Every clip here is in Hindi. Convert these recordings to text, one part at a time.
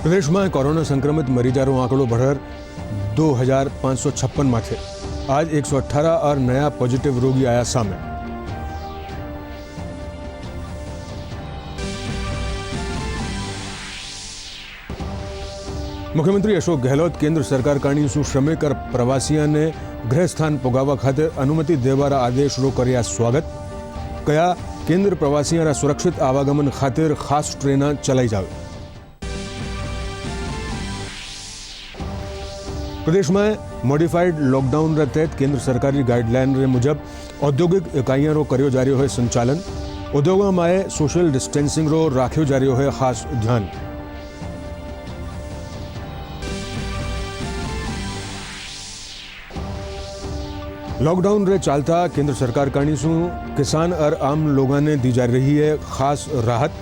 प्रदेश में कोरोना संक्रमित मरीजों आंकड़ो बढ़कर 2556 में थे। आज 118 और नया पॉजिटिव रोगी आया सामने। मुख्यमंत्री अशोक गहलोत केंद्र सरकार करनी श्रमिक और प्रवासियों ने गृह स्थान पोगावा खातिर अनुमति देवारा आदेश रो कर्या स्वागत। कया केंद्र प्रवासियों सुरक्षित आवागमन खातिर खास ट्रेन चलाई जावे। प्रदेश में मॉडिफाइड लॉकडाउन रे तहत केंद्र सरकारी गाइडलाइन रे मुजब औद्योगिक इकाइयों रो कर्यो जा रह्यो है संचालन। उद्योगों में सोशल डिस्टेंसिंग रो राख्यो जा रह्यो है खास ध्यान। लॉकडाउन रे चालता केंद्र सरकार करनी किसान और आम लोगों ने दी जा रही है खास राहत।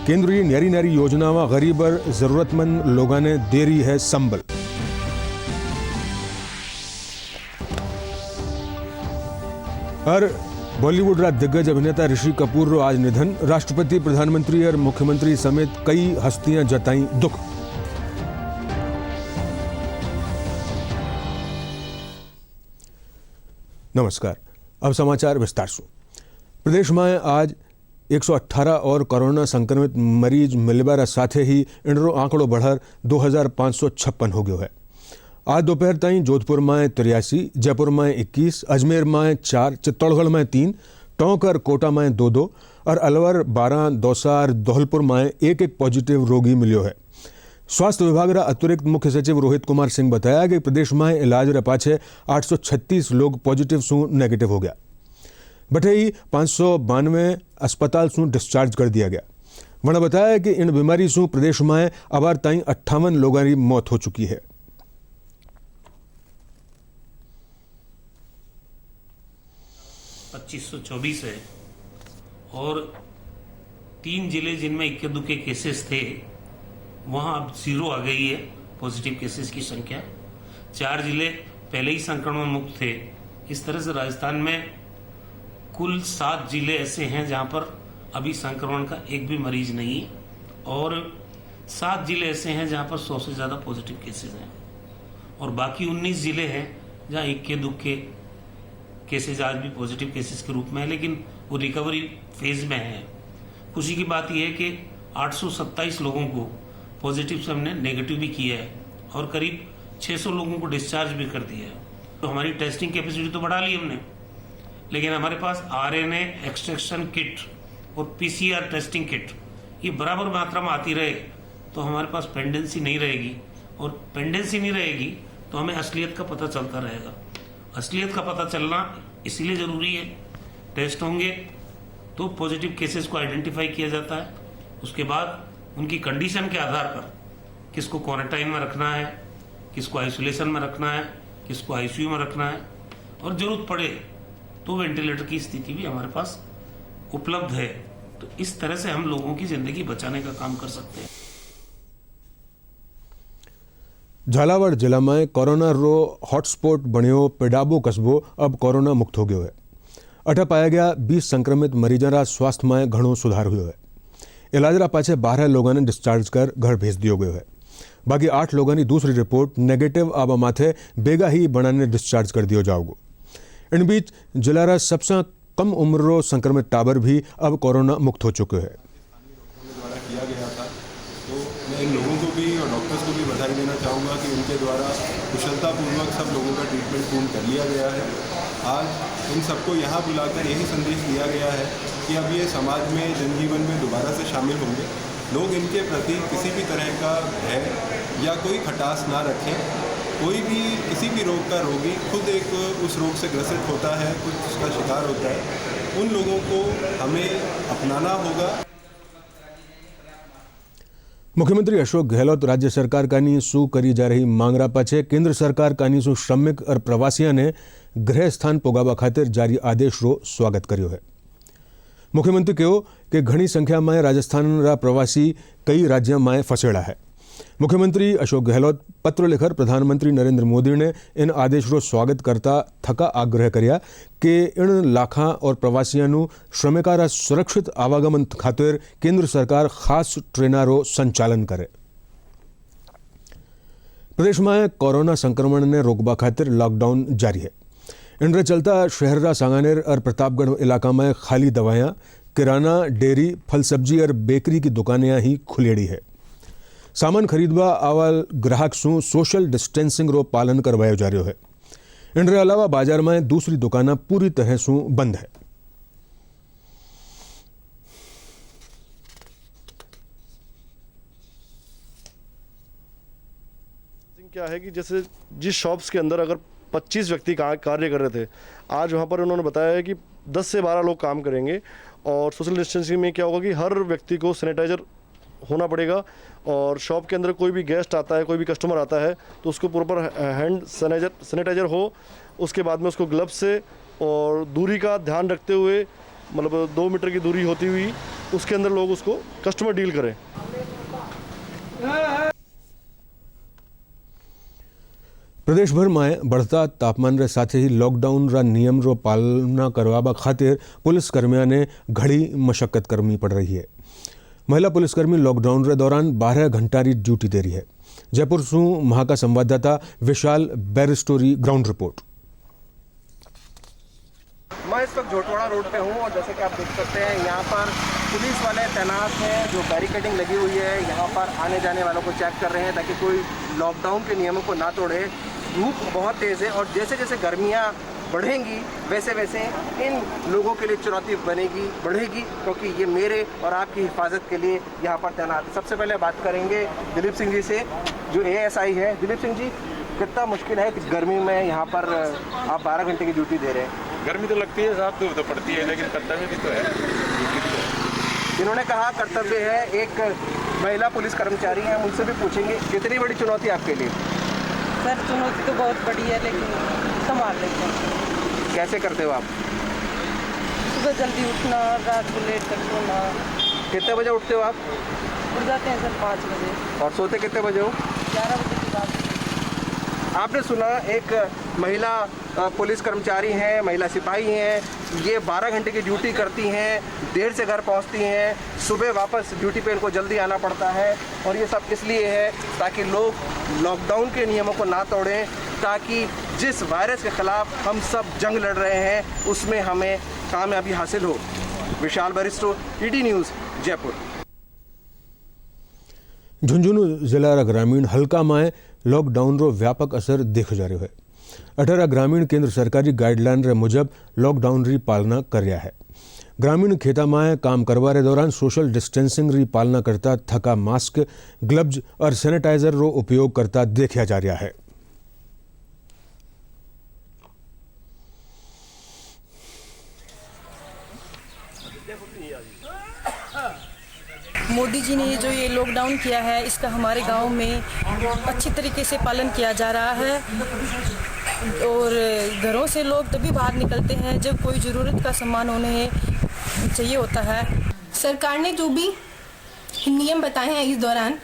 केंद्रीय न्यारी न्यारी योजना में गरीब और जरूरतमंद लोगों ने दे रही है संबल। और बॉलीवुड रा दिग्गज अभिनेता ऋषि कपूर रो आज निधन। राष्ट्रपति, प्रधानमंत्री और मुख्यमंत्री समेत कई हस्तियां जताई दुख। नमस्कार, अब समाचार विस्तार से। प्रदेश में आज 118 और कोरोना संक्रमित मरीज मिलने साथे ही इनरो आंकड़ो बढ़कर 2556 हो गयो है। आज दोपहर ताईं जोधपुर में 83, जयपुर में 21, अजमेर में 4, चित्तौड़गढ़ में 3, टोंक और कोटा में 2 और अलवर, 12, दौसा और धौलपुर में एक पॉजिटिव रोगी मिलो है। स्वास्थ्य विभाग रा अतिरिक्त मुख्य सचिव रोहित कुमार सिंह बताया कि प्रदेश में इलाज रे पाछे 836 लोग पॉजिटिव सु नेगेटिव हो गया। बटे ही 592 अस्पताल सु डिस्चार्ज कर दिया गया। उन्होंने बताया कि इन बीमारी सु प्रदेश में अबार ताईं 58 लोगों की मौत हो चुकी है। 2524 है और 3 जिले जिनमें इक्के दुक्के केसेस थे वहां अब 0 आ गई है पॉजिटिव केसेस की संख्या। 4 जिले पहले ही संक्रमण मुक्त थे। इस तरह से राजस्थान में कुल 7 जिले ऐसे हैं जहां पर अभी संक्रमण का एक भी मरीज नहीं है और 7 जिले ऐसे हैं जहां पर 100 से ज्यादा पॉजिटिव केसेस हैं और बाकी 19 जिले हैं जहां इक्के दुक्के केसेज आज भी पॉजिटिव केसेस के रूप में है, लेकिन वो रिकवरी फेज में है। खुशी की बात यह है कि 827 लोगों को पॉजिटिव से हमने नेगेटिव भी किया है और करीब 600 लोगों को डिस्चार्ज भी कर दिया है। तो हमारी टेस्टिंग कैपेसिटी तो बढ़ा ली हमने, लेकिन हमारे पास आरएनए एक्सट्रैक्शन किट और पीसीआर टेस्टिंग किट ये बराबर मात्रा में आती रहे तो हमारे पास पेंडेंसी नहीं रहेगी और पेंडेंसी नहीं रहेगी तो हमें असलियत का पता चलता रहेगा। असलियत का पता चलना इसीलिए जरूरी है। टेस्ट होंगे तो पॉजिटिव केसेस को आइडेंटिफाई किया जाता है। उसके बाद उनकी कंडीशन के आधार पर किसको क्वारंटाइन में रखना है, किसको आइसोलेशन में रखना है, किसको आईसीयू में रखना है और जरूरत पड़े तो वेंटिलेटर की स्थिति भी हमारे पास उपलब्ध है। तो इस तरह से हम लोगों की जिंदगी बचाने का काम कर सकते हैं। झालावाड़ जिला में कोरोना रो हॉटस्पॉट बनियो पेडाबो कस्बो अब कोरोना मुक्त हो गयो है। अठ पाया गया 20 संक्रमित मरीजों रा स्वास्थ्य में घणो सुधार हुआ है। इलाज रा पाछे 12 लोगों ने डिस्चार्ज कर घर भेज दियो गयो है। बाकी 8 लोगों की दूसरी रिपोर्ट नेगेटिव आबा माथे बेगा ही बनाने डिस्चार्ज कर दियो जाओगो। इन बीच जिला रा सबसे कम उम्र रो संक्रमित टाबर भी अब कोरोना मुक्त हो चुके हैं। इन लोगों को भी और डॉक्टर्स को भी बधाई देना चाहूँगा कि उनके द्वारा कुशलतापूर्वक सब लोगों का ट्रीटमेंट पूर्ण कर लिया गया है। आज इन सबको यहाँ बुलाकर यही संदेश दिया गया है कि अब ये समाज में, जनजीवन में दोबारा से शामिल होंगे। लोग इनके प्रति किसी भी तरह का भय या कोई खटास ना रखें। कोई भी किसी भी रोग का रोगी खुद एक उस रोग से ग्रसित होता है, कुछ उसका शिकार होता है। उन लोगों को हमें अपनाना होगा। मुख्यमंत्री अशोक गहलोत राज्य सरकार कानी सु करी जा रही मांगरा पाछे केंद्र सरकार कानी सु श्रमिक और प्रवासियों ने गृह स्थान पोगावा खातिर जारी आदेश रो स्वागत कर्यो है। मुख्यमंत्री कहो कि घनी संख्या में राजस्थान रा प्रवासी कई राज्यों में फसेड़ा है। मुख्यमंत्री अशोक गहलोत पत्र लिखकर प्रधानमंत्री नरेंद्र मोदी ने इन आदेशों स्वागत करता थका आग्रह कर्या कि इन लाखा और प्रवासियों श्रमिकारा सुरक्षित आवागमन खातिर केंद्र सरकार खास ट्रेनारो संचालन करे। प्रदेश में कोरोना संक्रमण ने रोकवा खातिर लॉकडाउन जारी है। इनके चलता शहर सांगानेर और प्रतापगढ़ इलाका में खाली दवायां, किराना, डेयरी, फल सब्जी और बेकरी की दुकानें ही खुलेड़ी है। सामान खरीदवा आवाल ग्राहक सु सोशल डिस्टेंसिंग रो पालन करवायो जा रहा है। इनके अलावा बाजार में दूसरी दुकानें पूरी तरह सु बंद है। क्या है कि जैसे जिस शॉप्स के अंदर अगर 25 व्यक्ति कार्य कर रहे थे, आज वहाँ पर उन्होंने बताया है कि 10 से 12 लोग काम करेंगे। और सोशल डिस्टेंसिंग में क्या होगा कि हर व्यक्ति को सैनिटाइजर होना पड़ेगा, और शॉप के अंदर कोई भी गेस्ट आता है, कोई भी कस्टमर आता है तो उसको प्रॉपर हैंड सैनिटाइजर हो। उसके बाद में उसको ग्लव्स से और दूरी का ध्यान रखते हुए, मतलब 2 मीटर की दूरी होती हुई उसके अंदर लोग उसको कस्टमर डील करें। प्रदेश भर में बढ़ता तापमान रे साथ ही लॉकडाउन रा नियम रो पालना करवा खातिर पुलिसकर्मियों ने घड़ी मशक्कत करनी पड़ रही है। महिला पुलिसकर्मी लॉकडाउन रे दौरान 12 घंटा री ड्यूटी दे रही है। जयपुर से वहां का संवाददाता विशाल बैरस्टोरी ग्राउंड रिपोर्ट। मैं इस वक्त झोटवाड़ा रोड पे हूँ और जैसे कि आप देख सकते हैं यहाँ पर पुलिस वाले तैनात हैं, जो बैरिकेडिंग लगी हुई है। यहाँ पर आने जाने वालों को चेक कर रहे हैं ताकि कोई लॉकडाउन के नियमों को ना तोड़े। धूप बहुत तेज़ है और जैसे जैसे गर्मियाँ बढ़ेंगी वैसे वैसे इन लोगों के लिए चुनौती बढ़ेगी, क्योंकि ये मेरे और आपकी हिफाजत के लिए यहाँ पर तैनात है। सबसे पहले बात करेंगे दिलीप सिंह जी से, जो ASI है। दिलीप सिंह जी, कितना मुश्किल है कि गर्मी में यहाँ पर आप 12 घंटे की ड्यूटी दे रहे हैं? गर्मी तो लगती है साहब, धूप तो पड़ती है, लेकिन कर्तव्य भी तो है। इन्होंने कहा कर्तव्य है। एक महिला पुलिस कर्मचारी हैं, उनसे भी पूछेंगे कितनी बड़ी चुनौती आपके लिए? सर, चुनौती तो बहुत बड़ी है, लेकिन संभाल लेते हैं। कैसे करते हो आप? सुबह जल्दी उठना, रात को लेट तक सोना। कितने बजे उठते हो आप? उठ जाते हैं सर 5 बजे। और सोते कितने बजे हो? 11 बजे की बात। आपने सुना, एक महिला पुलिस कर्मचारी हैं, महिला सिपाही हैं। ये 12 घंटे की ड्यूटी करती हैं, देर से घर पहुंचती हैं, सुबह वापस ड्यूटी पे इनको जल्दी आना पड़ता है। और ये सब इसलिए है ताकि लोग लॉकडाउन के नियमों को ना तोड़ें, ताकि जिस वायरस के खिलाफ हम सब जंग लड़ रहे हैं उसमें हमें कामयाबी हासिल हो। विशाल Bairstow, ET news, Jaipur. Jhunjhunu जिला ग्रामीण हल्का में लॉकडाउन रो व्यापक असर देखो जा रहा है। 18 ग्रामीण केंद्र सरकारी गाइडलाइन रे मुजब लॉकडाउन री पालना कर रहा है। ग्रामीण खेता में काम करवा रे दौरान सोशल डिस्टेंसिंग री पालना करता थका मास्क, ग्लव्स और सैनिटाइजर रो उपयोग करता देखा जा रहा है। मोदी जी ने जो ये लॉकडाउन किया है, इसका हमारे गांव में अच्छी तरीके से पालन किया जा रहा है। और घरों से लोग तभी बाहर निकलते हैं जब कोई ज़रूरत का सामान उन्हें चाहिए होता है। सरकार ने जो भी नियम बताए हैं इस दौरान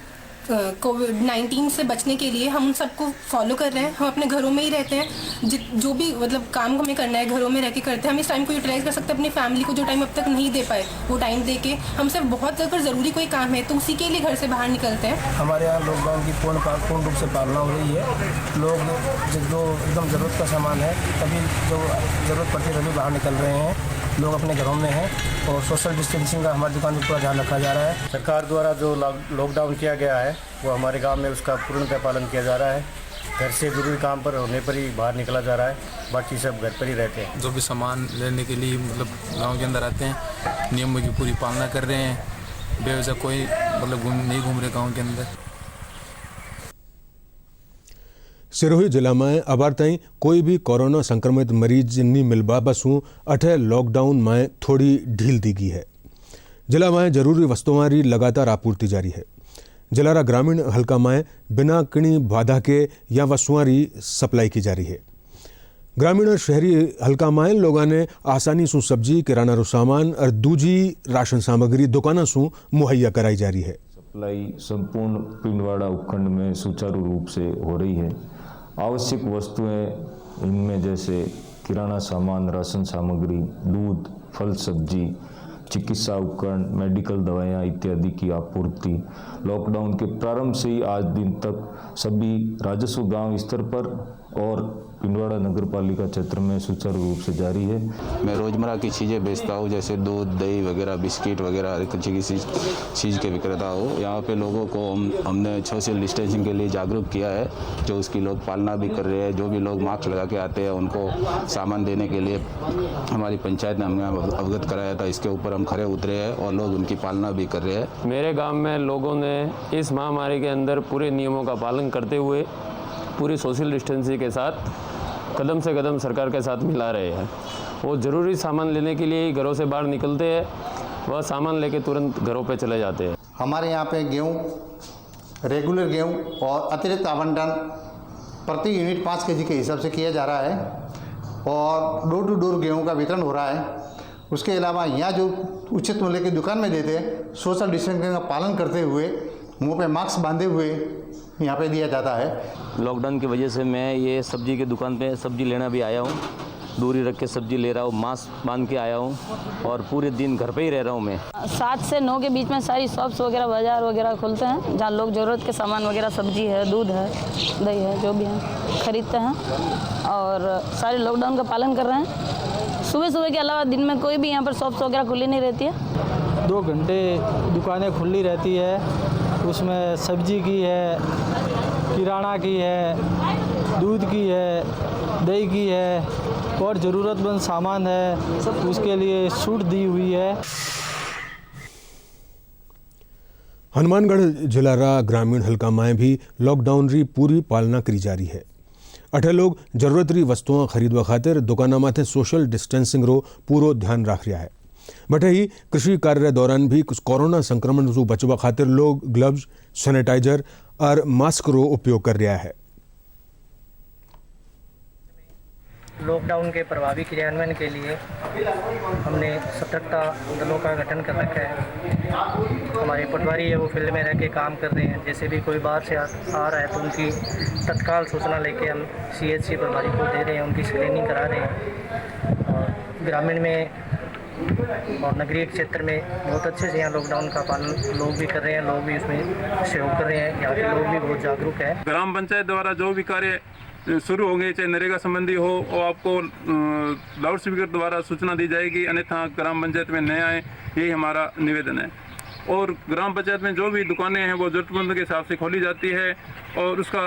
कोविड-19 से बचने के लिए, हम उन सबको फॉलो कर रहे हैं। हम अपने घरों में ही रहते हैं, जो भी मतलब काम हमें करना है घरों में रह के करते हैं। हम इस टाइम को यूटिलाइज कर सकते हैं अपनी फैमिली को, जो टाइम अब तक नहीं दे पाए वो टाइम दे के। हम सिर्फ बहुत अगर ज़रूरी कोई काम है तो उसी के लिए घर से बाहर निकलते हैं। हमारे यहाँ लॉकडाउन की पूर्ण रूप से पालना हो रही है। लोग जो एकदम ज़रूरत का सामान है तभी जो ज़रूरत पड़ती है तभी बाहर निकल रहे हैं। लोग अपने घरों में हैं और सोशल डिस्टेंसिंग का हमारी दुकान पर पूरा ध्यान रखा जा रहा है। सरकार द्वारा जो लॉकडाउन किया गया है वो हमारे गांव में उसका पूर्णतः पालन किया जा रहा है। घर से जरूरी काम पर होने पर ही बाहर निकला जा रहा है, बाकी सब घर पर ही रहते हैं। जो भी सामान लेने के लिए मतलब गांव के अंदर आते हैं, नियमों की पूरी पालना कर रहे हैं। बेवजह कोई मतलब नहीं घूम रहे गाँव के अंदर। सिरोही जिला में अबार ताईं कोई भी कोरोना संक्रमित मरीज नहीं मिलबा बसू अठे लॉकडाउन में थोड़ी ढील दी गई है। जिला में जरूरी वस्तुओं की लगातार आपूर्ति जारी है। जिला ग्रामीण हल्का में बिना किणी बाधा के या वस्तुओं की सप्लाई की जा रही है। ग्रामीण और शहरी हल्का में लोगों ने आसानी से सब्जी, किराना रो सामान और दूजी राशन सामग्री दुकानों से मुहैया कराई जा रही है। सप्लाई संपूर्ण पिंडवाड़ा उपखंड में सुचारू रूप से हो रही है। आवश्यक वस्तुएं इनमें जैसे किराना सामान, राशन सामग्री, दूध, फल सब्जी, चिकित्सा उपकरण, मेडिकल दवाइयाँ इत्यादि की आपूर्ति लॉकडाउन के प्रारंभ से ही आज दिन तक सभी राजस्व गांव स्तर पर और पिंडवाड़ा नगर पालिका क्षेत्र में सुचारू रूप से जारी है। मैं रोजमर्रा की चीज़ें बेचता हूँ, जैसे दूध, दही वगैरह, बिस्किट वगैरह, हर किसी चीज़ के विक्रेता हूँ। यहाँ पे लोगों को हमने सोशल डिस्टेंसिंग के लिए जागरूक किया है, जो उसकी लोग पालना भी कर रहे हैं। जो भी लोग मास्क लगा के आते हैं उनको सामान देने के लिए हमारी पंचायत ने हमें अवगत कराया था। इसके ऊपर हम खरे उतरे हैं और लोग उनकी पालना भी कर रहे हैं। मेरे गाँव में लोगों ने इस महामारी के अंदर पूरे नियमों का पालन करते हुए पूरी सोशल डिस्टेंसिंग के साथ कदम से कदम सरकार के साथ मिला रहे हैं। वो ज़रूरी सामान लेने के लिए घरों से बाहर निकलते हैं, वह सामान लेके तुरंत घरों पे चले जाते हैं। हमारे यहाँ पे गेहूँ, रेगुलर गेहूँ और अतिरिक्त आवंटन प्रति यूनिट 5 केजी के हिसाब से किया जा रहा है और डोर टू डोर गेहूँ का वितरण हो रहा है। उसके अलावा यहाँ जो उचित मूल्य की दुकान में देते हैं, सोशल डिस्टेंसिंग का पालन करते हुए, मुँह पे मास्क बांधे हुए यहाँ पे दिया जाता है। लॉकडाउन की वजह से मैं ये सब्जी की दुकान पे सब्जी लेना भी आया हूँ, दूरी रख के सब्जी ले रहा हूँ, मास्क बांध के आया हूँ और पूरे दिन घर पे ही रह रहा हूँ मैं। 7 से 9 के बीच में सारी शॉप्स वगैरह, बाजार वगैरह खुलते हैं, जहाँ लोग ज़रूरत के सामान वगैरह, सब्जी है, दूध है, दही है, जो भी है खरीदते हैं और सारे लॉकडाउन का पालन कर रहे हैं। सुबह के अलावा दिन में कोई भी यहाँ पर शॉप्स वगैरह खुली नहीं रहती है। 2 घंटे दुकानें खुली रहती है, उसमें सब्जी की है, किराना की है, दूध की है, दही की है और ज़रूरतमंद सामान है, उसके लिए छूट दी हुई है। हनुमानगढ़ जिला रा ग्रामीण हल्का में भी लॉकडाउन री पूरी पालना करी जा रही है। अठे लोग जरूरत री वस्तुओं खरीदवा खातिर दुकाना माथे सोशल डिस्टेंसिंग रो पूरो ध्यान राख रहा है। बटे ही कृषि कार्य दौरान भी कोरोना संक्रमण से बचवा खातिर लोग ग्लव्स, सैनिटाइजर और मास्क रो उपयोग कर रहा है। लॉकडाउन के प्रभावी क्रियान्वयन के लिए हमने सतर्कता दलों का गठन कर रखा है। हमारे पटवारी है वो फील्ड में रह के काम कर रहे हैं। जैसे भी कोई बाहर से आ रहा है तो उनकी तत्काल सूचना लेके हम CHC प्रभारी को दे रहे हैं, उनकी स्क्रीनिंग करा रहे हैं। और ग्रामीण में और नगरीय क्षेत्र में बहुत अच्छे से यहाँ लॉकडाउन का पालन लोग भी कर रहे हैं, लोग भी उसमें सहयोग कर रहे हैं। यहाँ के लोग भी बहुत जागरूक है। ग्राम पंचायत द्वारा जो भी कार्य शुरू होंगे, चाहे नरेगा संबंधी हो, और आपको लाउड स्पीकर द्वारा सूचना दी जाएगी, अन्यथा ग्राम पंचायत में न आए, यही हमारा निवेदन है। और ग्राम पंचायत में जो भी दुकानें हैं वो ज़रूरतमंद के हिसाब से खोली जाती है और उसका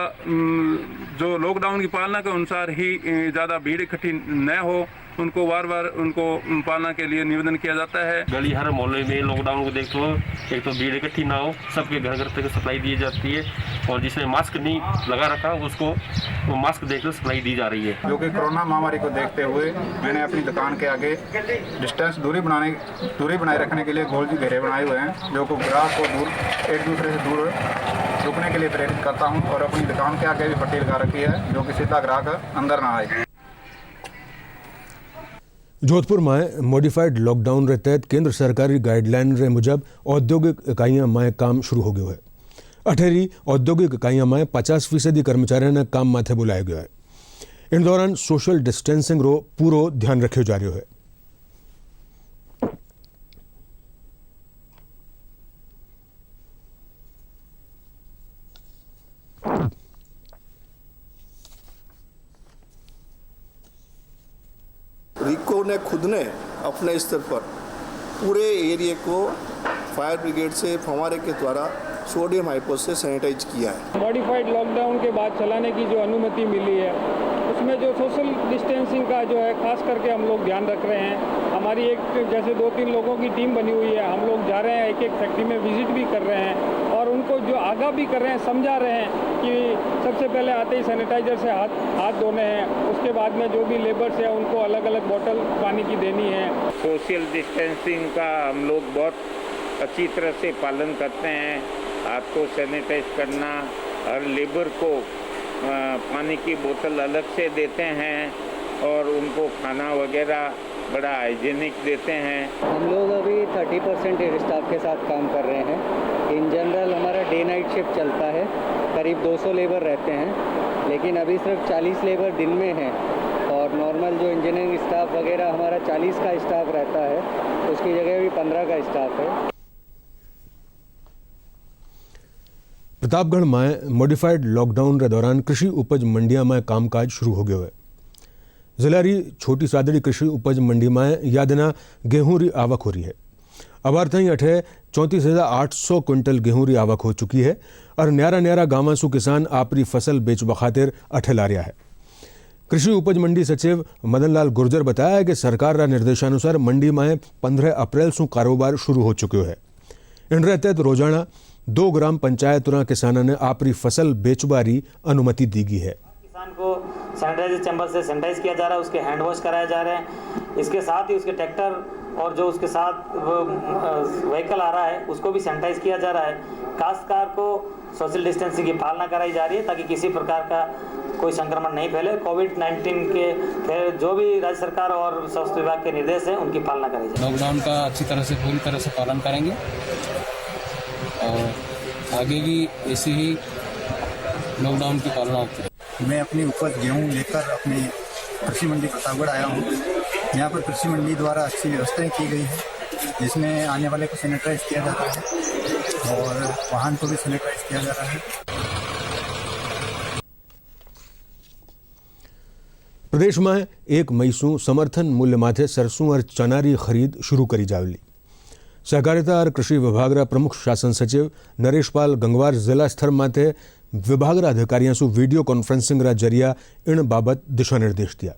जो लॉकडाउन की पालना के अनुसार ही ज़्यादा भीड़ इकट्ठी न हो, उनको बार बार उनको पालना के लिए निवेदन किया जाता है। गली हर मोहल्ले में लॉकडाउन को देखते हुए एक तो भीड़ इकट्ठी ना हो, सबके घर घर तक सप्लाई दी जाती है और जिसने मास्क नहीं लगा रखा उसको वो मास्क देकर सप्लाई दी जा रही है। जो कि कोरोना महामारी को देखते हुए मैंने अपनी दुकान के आगे डिस्टेंस दूरी बनाए रखने के लिए गोल घेरे बनाए हुए हैं, जो को ग्राहक को एक दूसरे से दूर रुकने के लिए प्रेरित करता हूँ। और अपनी दुकान के आगे भी पट्टी लगा रखी है, जो कि सीधा ग्राहक अंदर ना आए। जोधपुर में मॉडिफाइड लॉकडाउन रे तहत केंद्र सरकारी गाइडलाइन रे मुजब औद्योगिक इकाइयां में काम शुरू हो गयो है। अठेरी औद्योगिक इकाइयां में 50% कर्मचारियों ने काम माथे बुलाया गया है। इन दौरान सोशल डिस्टेंसिंग रो पूरो ध्यान रखियो जा रहा है। रिको ने खुद ने अपने स्तर पर पूरे एरिया को फायर ब्रिगेड से फव्वारे के द्वारा सोडियम हाइपो से सैनिटाइज किया है। मॉडिफाइड लॉकडाउन के बाद चलाने की जो अनुमति मिली है उसमें जो सोशल डिस्टेंसिंग का जो है खास करके हम लोग ध्यान रख रहे हैं। हमारी एक जैसे 2-3 लोगों की टीम बनी हुई है, हम लोग जा रहे हैं, एक फैक्ट्री में विजिट भी कर रहे हैं और उनको जो आगाह भी कर रहे हैं, समझा रहे हैं कि सबसे पहले आते ही सैनिटाइजर से हाथ धोने हैं, उसके बाद में जो भी लेबर्स है उनको अलग अलग बोतल पानी की देनी है। सोशल डिस्टेंसिंग का हम लोग बहुत अच्छी तरह से पालन करते हैं। हाथ को सैनिटाइज करना, हर लेबर को पानी की बोतल अलग से देते हैं और उनको खाना वगैरह बड़ा हाइजीनिक देते हैं। हम लोग अभी 30% स्टाफ के साथ काम कर रहे हैं। इन जनरल हमारा डे नाइट शिफ्ट चलता है, करीब 200 लेबर रहते हैं, लेकिन अभी सिर्फ 40 लेबर दिन में हैं और नॉर्मल नॉर्मल जो इंजीनियरिंग स्टाफ वगैरह हमारा 40 का स्टाफ रहता है, उसकी जगह भी 15 का स्टाफ है। प्रतापगढ़ में मॉडिफाइड लॉकडाउन के दौरान कृषि उपज मंडिया में कामकाज शुरू हो गयो है। जिला री छोटी सादड़ी कृषि उपज मंडी में यादना गेहूं री आवक हो रही है। अबार तई अठे 34,800 क्विंटल गेहूं री आवक हो चुकी है और न्यारा न्यारा गांव सु किसान आपरी फसल बेचवा खातिर अठे ला रहा है। कृषि उपज मंडी सचिव मदन लाल गुर्जर बताया कि सरकार रा निर्देशानुसार मंडी में 15 अप्रैल सु कारोबार शुरू हो चुक्यो है। इन तहत रोजाना 2 ग्राम पंचायतों किसानों ने आपरी फसल बेचबारी अनुमति दी गई है। किसान को सैनिटाइजर चैम्बर से सैनिटाइज किया जा रहा है, उसके हैंड वॉश कराए जा रहे हैं। इसके साथ ही उसके ट्रैक्टर और जो उसके साथ व्हीकल आ रहा है उसको भी सैनिटाइज किया जा रहा है। काश्तकार को सोशल डिस्टेंसिंग की पालना कराई जा रही है ताकि किसी प्रकार का कोई संक्रमण नहीं फैले। कोविड-19 के फिर जो भी राज्य सरकार और स्वास्थ्य विभाग के निर्देश हैं उनकी पालना कराई जाए। लॉकडाउन का अच्छी तरह से पूरी तरह से पालन करेंगे और आगे भी ऐसी ही लॉकडाउन की पालना होती है। मैं अपनी उपज गेहूँ लेकर अपनी कृषि मंडी प्रतापगढ़ आया हूँ। यहाँ पर कृषि मंडी द्वारा अच्छी व्यवस्थाएं की गई है, जिसमें आने वाले को सैनिटाइज किया जाता है और वाहन को भी सैनिटाइज किया जा रहा है। प्रदेश में 1 मई से समर्थन मूल्य माथे सरसों और चना री खरीद शुरू करी जावली। सहकारिता और कृषि विभाग रा प्रमुख शासन सचिव नरेश पाल गंगवार जिला स्तर माथे विभाग रा अधिकारियों से वीडियो कॉन्फ्रेंसिंग रा जरिया इन बाबत दिशा निर्देश दिया।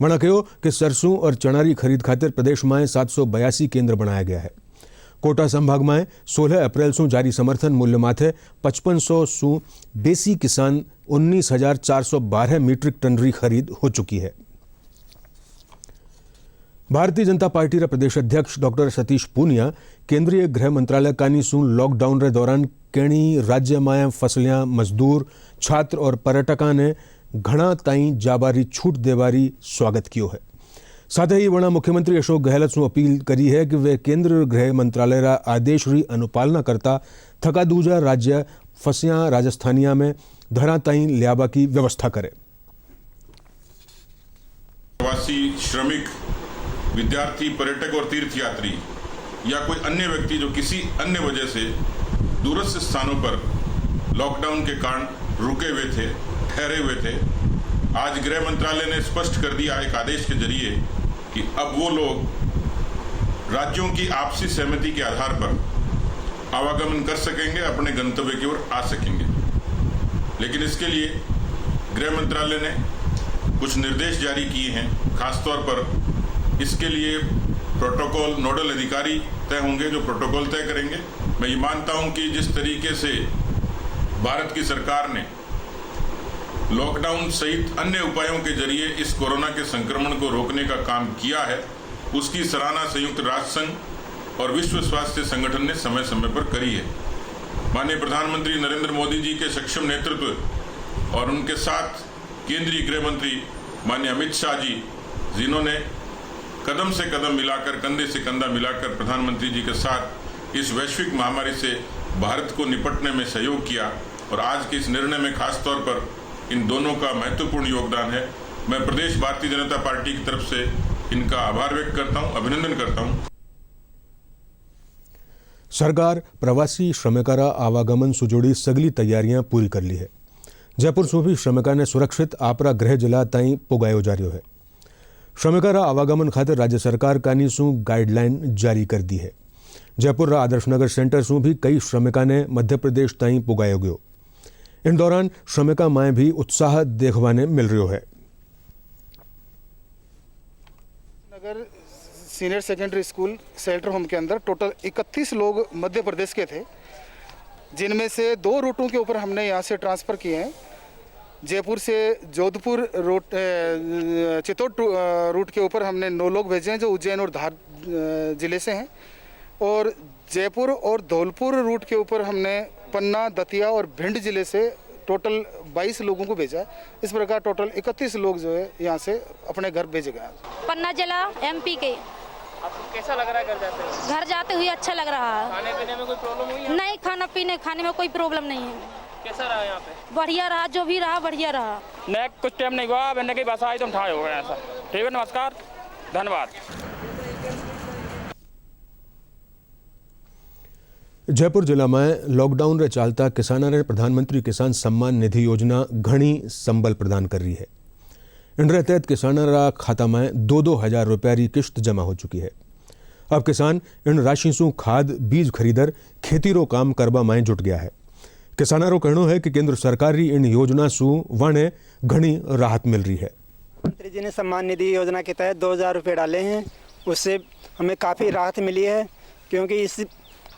वणा कहो कि सरसों और चना री खरीद खातिर प्रदेश में 782 केंद्र बनाया गया है। कोटा संभाग में 16 अप्रैल से जारी समर्थन मूल्य माथे 5500 सु बेसी किसान 19,412 मीट्रिक टन री खरीद हो चुकी है। भारतीय जनता पार्टी रा प्रदेश अध्यक्ष डॉक्टर सतीश पूनिया केंद्रीय गृह मंत्रालय कानी सु लॉकडाउन रे दौरान केणी राज्य में फसलियां मजदूर छात्र और पर्यटका ने घना ताई जाबारी छूट देवारी स्वागत कियो है। साथ ही वणा मुख्यमंत्री अशोक गहलोत से अपील करी है कि वे केंद्र गृह मंत्रालय रा आदेश री अनुपालना करता थका दूजा राज्य फसियां राजस्थानिया में धरा ताई लियाबा की व्यवस्था करे। प्रवासी श्रमिक विद्यार्थी पर्यटक और तीर्थयात्री या कोई अन्य व्यक्ति जो किसी अन्य वजह से दूरस्थ स्थानों पर लॉकडाउन के कारण रुके हुए थे, ठहरे हुए थे, आज गृह मंत्रालय ने स्पष्ट कर दिया एक आदेश के जरिए कि अब वो लोग राज्यों की आपसी सहमति के आधार पर आवागमन कर सकेंगे, अपने गंतव्य की ओर आ सकेंगे। लेकिन इसके लिए गृह मंत्रालय ने कुछ निर्देश जारी किए हैं। खासतौर पर इसके लिए प्रोटोकॉल नोडल अधिकारी तय होंगे जो प्रोटोकॉल तय करेंगे। मैं ये मानता हूं कि जिस तरीके से भारत की सरकार ने लॉकडाउन सहित अन्य उपायों के जरिए इस कोरोना के संक्रमण को रोकने का काम किया है, उसकी सराहना संयुक्त राष्ट्र संघ और विश्व स्वास्थ्य संगठन ने समय समय पर करी है। माननीय प्रधानमंत्री नरेंद्र मोदी जी के सक्षम नेतृत्व और उनके साथ केंद्रीय गृह मंत्री माननीय अमित शाह जी, जिन्होंने कदम से कदम मिलाकर, कंधे से कंधा मिलाकर प्रधानमंत्री जी के साथ इस वैश्विक महामारी से भारत को निपटने में सहयोग किया और आज के इस निर्णय में खास तौर पर इन दोनों का महत्वपूर्ण योगदान है। मैं प्रदेश भारतीय जनता पार्टी की तरफ से इनका आभार व्यक्त करता हूं, अभिनंदन करता हूं। सरकार प्रवासी श्रमिकारा आवागमन से जुड़ी सगली तैयारियां पूरी कर ली है। जयपुर से भी श्रमिका ने सुरक्षित आपरा गृह जिला ताई पुगायो जा रही है। श्रमिकारा आवागमन खातिर राज्य सरकार कानी सु गाइडलाइन जारी कर दी है। जयपुर रा आदर्श नगर सेंटर से भी कई श्रमिका ने मध्य प्रदेश ताई पुगायो गयो। इन दौरान श्रमिका माए भी उत्साह देखवाने मिल रही है। नगर senior secondary school shelter home के अंदर टोटल 31 लोग मध्य प्रदेश के थे, जिनमें से 2 रूटों के ऊपर हमने यहाँ से ट्रांसफ़र किए हैं। जयपुर से जोधपुर रूट, चित्तौड़ रूट के ऊपर हमने 9 लोग भेजे हैं जो उज्जैन और धार ज़िले से हैं, और जयपुर और धौलपुर रूट के ऊपर हमने पन्ना, दतिया और भिंड ज़िले से टोटल 22 लोगों को भेजा है। इस प्रकार टोटल 31 लोग जो है यहाँ से अपने घर भेजे गए हैं। पन्ना जिला MP के। आपको कैसा लग रहा है घर जाते हुए? घर जाते हुए अच्छा लग रहा है। खाने पीने में कोई प्रॉब्लम हुई है? नहीं, खाने में कोई प्रॉब्लम नहीं है। कैसा रहा यहाँ पे? बढ़िया रहा, जो भी रहा बढ़िया रहा। नहीं, कुछ टाइम नहीं हुआ, मैंने कहीं बस आई तो हम ठाए हो गए ऐसा। ठीक है, नमस्कार, धन्यवाद। जयपुर जिला में लॉकडाउन रे चालता किसानों ने प्रधानमंत्री किसान सम्मान निधि योजना घनी संबल प्रदान कर रही है। इन तहत किसानों रा खाता में 2-2 हजार रुपया री किश्त जमा हो चुकी है। अब किसान इन राशि सु खाद बीज खरीदर खेती रो काम करवा में जुट गया है। किसानों रो कहना है कि केंद्र सरकार री इन योजना सु वाणे घनी राहत मिल रही है। प्रधानमंत्री जी ने सम्मान निधि योजना के तहत 2000 रुपये डाले हैं, उससे हमें काफ़ी राहत मिली है, क्योंकि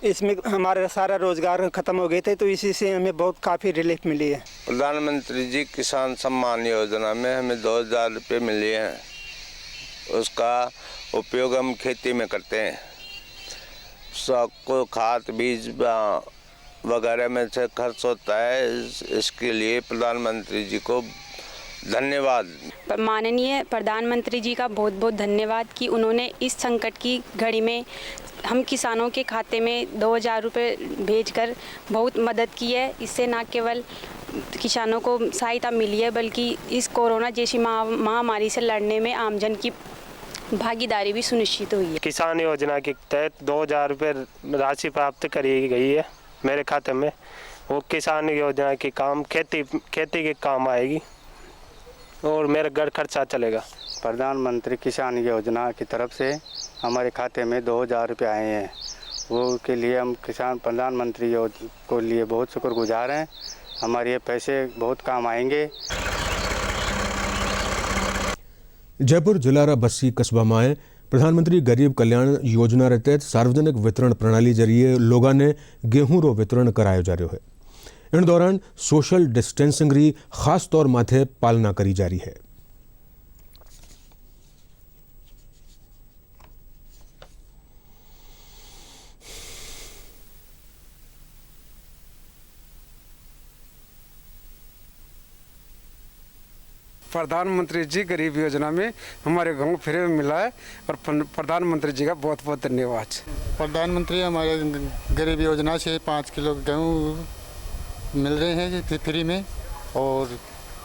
इसमें हमारा सारा रोजगार खत्म हो गए थे, तो इसी से हमें बहुत काफ़ी रिलीफ मिली है। प्रधानमंत्री जी किसान सम्मान योजना में हमें 2000 रुपये मिले हैं, उसका उपयोग हम खेती में करते हैं। सबको खाद बीज वगैरह में से खर्च होता है, इसके लिए प्रधानमंत्री जी को धन्यवाद। माननीय प्रधानमंत्री जी का बहुत बहुत धन्यवाद कि उन्होंने इस संकट की घड़ी में हम किसानों के खाते में 2000 रुपये भेजकर बहुत मदद की है। इससे न केवल किसानों को सहायता मिली है, बल्कि इस कोरोना जैसी महामारी से लड़ने में आमजन की भागीदारी भी सुनिश्चित हुई है। किसान योजना के तहत 2000 रुपये राशि प्राप्त करी गई है मेरे खाते में। वो किसान योजना के काम खेती के काम आएगी और मेरा घर खर्चा चलेगा। प्रधानमंत्री किसान योजना की तरफ से हमारे खाते में 2000 रुपये आए हैं, वो के लिए हम किसान प्रधानमंत्री को लिए बहुत शुक्रगुजार हैं। हमारे ये पैसे बहुत काम आएंगे। जयपुर जिला रा बस्सी कस्बा में प्रधानमंत्री गरीब कल्याण योजना रे तहत सार्वजनिक वितरण प्रणाली जरिए लोगों ने गेहूं रो वितरण करायो जा रहा है। इन दौरान सोशल डिस्टेंसिंग री खास तौर माथे पालना करी जा रही है। प्रधानमंत्री जी गरीब योजना में हमारे गांव फ्री में मिला है और प्रधानमंत्री जी का बहुत बहुत धन्यवाद। प्रधानमंत्री हमारे गरीब योजना से 5 किलो गेहूँ मिल रहे हैं फ्री में, और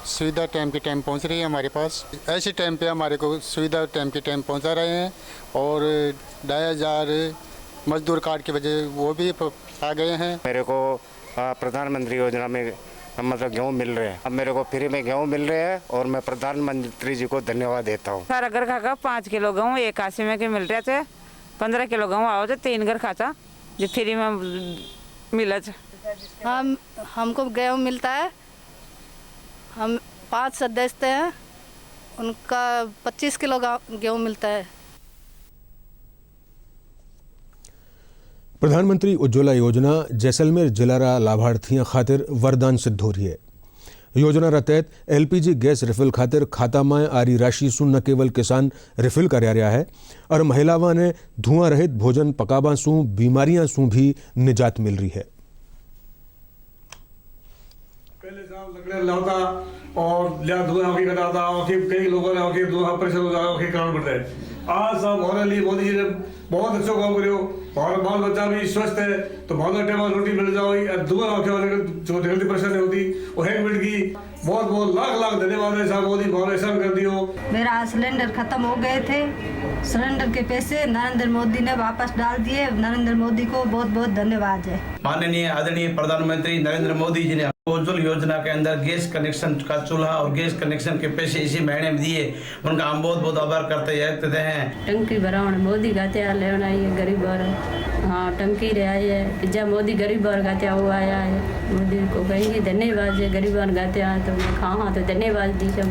सुविधा टाइम के टाइम पहुंच रही है हमारे पास। ऐसे टाइम पे हमारे को सुविधा टाइम के टाइम पहुंचा रहे हैं, और 2500 मजदूर कार्ड की वजह वो भी आ गए हैं। मेरे को प्रधानमंत्री योजना में मतलब गेहूँ मिल रहे हैं, अब मेरे को फ्री में गेहूँ मिल रहे हैं और मैं प्रधानमंत्री जी को धन्यवाद देता हूँ। सारा घर खाका 5 किलो गेहूँ 81 में के मिल रहे थे, 15 किलो गेहूँ आओ तो 3 घर खाता जो फ्री में मिला। हमको गेहूँ मिलता है, हम 5 सदस्य हैं, उनका 25 किलो गेहूँ मिलता है। प्रधानमंत्री उज्ज्वला योजना जैसलमेर जिला रा लाभार्थियों खातिर वरदान सिद्ध हो रही है। योजना रा तहत LPG गैस रिफिल खातिर खाता में आ रही राशि सु न केवल किसान रिफिल कर रहा है, और महिलावां ने धुआं रहित भोजन पकावा सु बीमारियां सु भी निजात मिल रही है। लाता और लिया धुआं होके करता था, और कई लोगों ने होके धुआं प्रेशर हो जाता है, कारण बढ़ता है। आज सब हमारे लिए मोदी जी ने बहुत अच्छा काम करो, हमारा बाल बच्चा भी स्वस्थ है, तो बहुत टाइम रोटी मिल जाओगी, धुआं होके वाले जो जल्दी परेशानी होती वो है मिनट की। बहुत बहुत लाख लाख धन्यवाद है साहब, मोदी बहुत एहसान कर दियो। मेरा सिलेंडर खत्म हो गए थे, सिलेंडर के पैसे नरेंद्र मोदी ने वापस डाल दिए। नरेंद्र मोदी को बहुत बहुत धन्यवाद है। माननीय आदरणीय प्रधानमंत्री नरेंद्र मोदी जी ने उज्ज्वल योजना के अंदर गैस कनेक्शन का चूल्हा और गैस कनेक्शन के पैसे इसी महीने में दिए, उनका हम बहुत बहुत आभार करते हैं। टंकी भरावन मोदी गाते लेना ये गरीब और हाँ टंकी रे आई है, पिज्जा मोदी गरीब और गाते वो आया है। मोदी को कहेंगे धन्यवाद है, गरीब और गाते हैं तो हाँ तो धन्यवाद दी सब।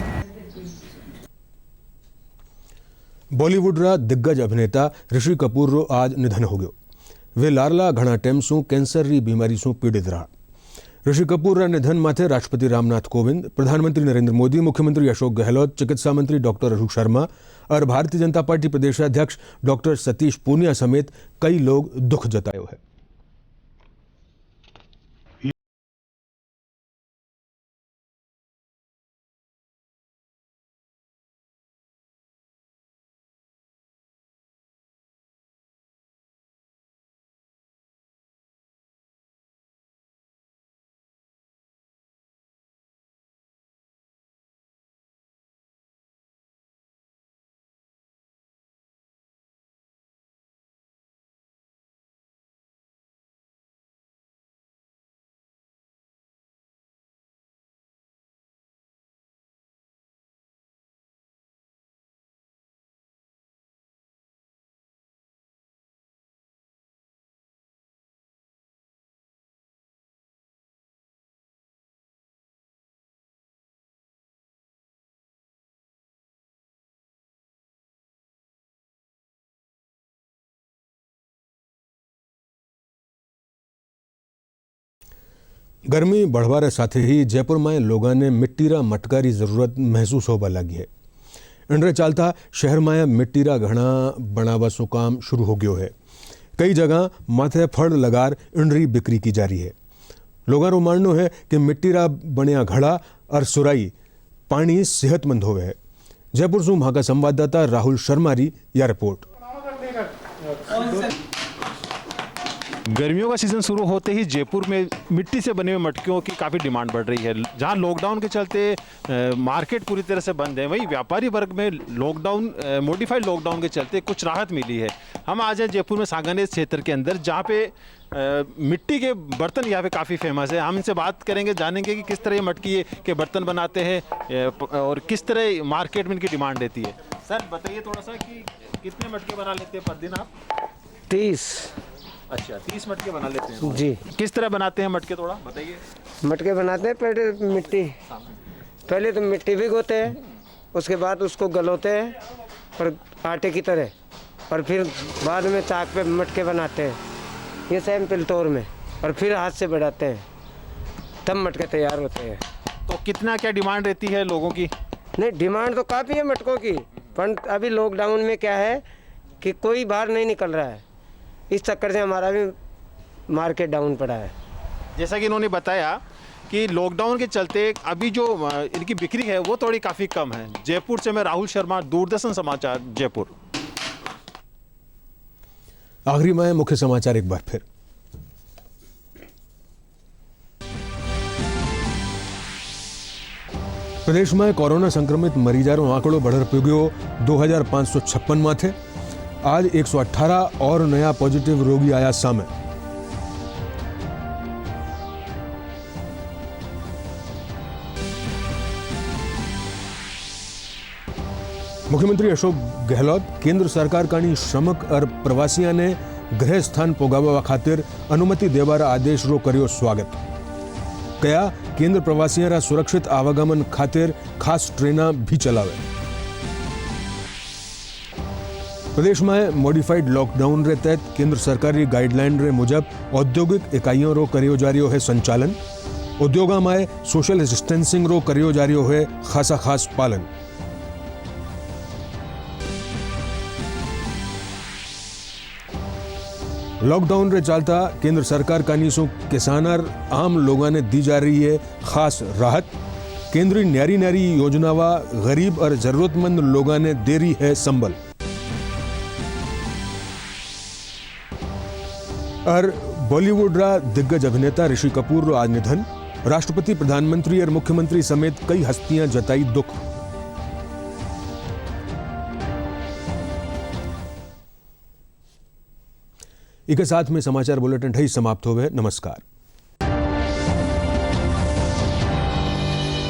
बॉलीवुड रा दिग्गज अभिनेता ऋषि कपूर रो आज निधन हो गयो। वे लारला घना टाइम सु कैंसर री बीमारी सु पीड़ित रहा। ऋषि कपूर रा निधन माथे राष्ट्रपति रामनाथ कोविंद, प्रधानमंत्री नरेंद्र मोदी, मुख्यमंत्री अशोक गहलोत, चिकित्सा मंत्री डॉक्टर अशोक शर्मा और भारतीय जनता पार्टी प्रदेशाध्यक्ष डॉक्टर सतीश पूनिया समेत कई लोग दुख जतायो है। गर्मी बढ़वारे साथ ही जयपुर में लोगों ने मिट्टीरा मटका की जरूरत महसूस होवा लगी है। इनरे चालता शहर में मिट्टीरा घड़ा बनावा सो काम शुरू हो गयो है। कई जगह माथे फड़ लगार इनरी बिक्री की जा रही है। लोगों को मानना है कि मिट्टीरा बनिया घड़ा और सुराई पानी सेहतमंद होवे है। जयपुर से वहां का संवाददाता राहुल शर्मा री यह रिपोर्ट। गर्मियों का सीज़न शुरू होते ही जयपुर में मिट्टी से बने हुए मटकियों की काफ़ी डिमांड बढ़ रही है। जहां लॉकडाउन के चलते मार्केट पूरी तरह से बंद है, वहीं व्यापारी वर्ग में मॉडिफाइड लॉकडाउन के चलते कुछ राहत मिली है। हम आज हैं जयपुर में सांगानेर क्षेत्र के अंदर, जहां पे मिट्टी के बर्तन यहाँ पे काफ़ी फेमस है। हम इनसे बात करेंगे, जानेंगे कि किस तरह ये मटकी के बर्तन बनाते हैं और किस तरह मार्केट में इनकी डिमांड रहती है। सर बताइए थोड़ा सा कि कितने मटके बना लेते हैं पर दिन आप? 30। अच्छा, 30 मटके बना लेते हैं जी। किस तरह बनाते हैं मटके, थोड़ा बताइए। मटके बनाते हैं पहले तो मिट्टी भिगोते हैं, उसके बाद उसको गलोते हैं और आटे की तरह, और फिर बाद में चाक पे मटके बनाते हैं ये सैंपल तौर में, और फिर हाथ से बढ़ाते हैं, तब मटके तैयार होते हैं। तो कितना क्या डिमांड रहती है लोगों की? नहीं, डिमांड तो काफ़ी है मटकों की, पर अभी लॉकडाउन में क्या है कि कोई बाहर नहीं निकल रहा है, इस चक्कर से हमारा भी मार्केट डाउन पड़ा है। जैसा कि इन्होंने बताया कि लॉकडाउन के चलते अभी जो इनकी बिक्री है वो थोड़ी काफ़ी कम है। जयपुर से मैं राहुल शर्मा, दूरदर्शन समाचार, जयपुर। आखिरी में मुख्य समाचार एक बार फिर। प्रदेश में कोरोना संक्रमित मरीजों आंकड़ो बढ़र पुग्यो 2556 में थे। आज 118 और नया पॉजिटिव रोगी आया सामे। मुख्यमंत्री अशोक गहलोत केंद्र सरकार कानी श्रमिक और प्रवासियों ने गृह स्थान पोगावा खातिर अनुमति देवारा आदेश रो करियो स्वागत। कया केंद्र प्रवासियों रा सुरक्षित आवागमन खातिर खास ट्रेना भी चलावे। प्रदेश में मॉडिफाइड लॉकडाउन रे तहत केंद्र सरकारी गाइडलाइन रे मुजब औद्योगिक इकाइयों रो करियो जा रही है संचालन। उद्योगा में सोशल डिस्टेंसिंग रो करियो जा रही है खास पालन। लॉकडाउन रे चलता केंद्र सरकार का नीसों किसान और आम लोगों ने दी जा रही है खास राहत। केंद्रीय न्यारी योजनावा गरीब और जरूरतमंद लोगों ने दे रही है संबल। और बॉलीवुड रा दिग्गज अभिनेता ऋषि कपूर रो आज निधन। राष्ट्रपति, प्रधानमंत्री और मुख्यमंत्री समेत कई हस्तियां जताई दुख। इसके साथ में समाचार बुलेटिन ढई समाप्त हो गए। नमस्कार।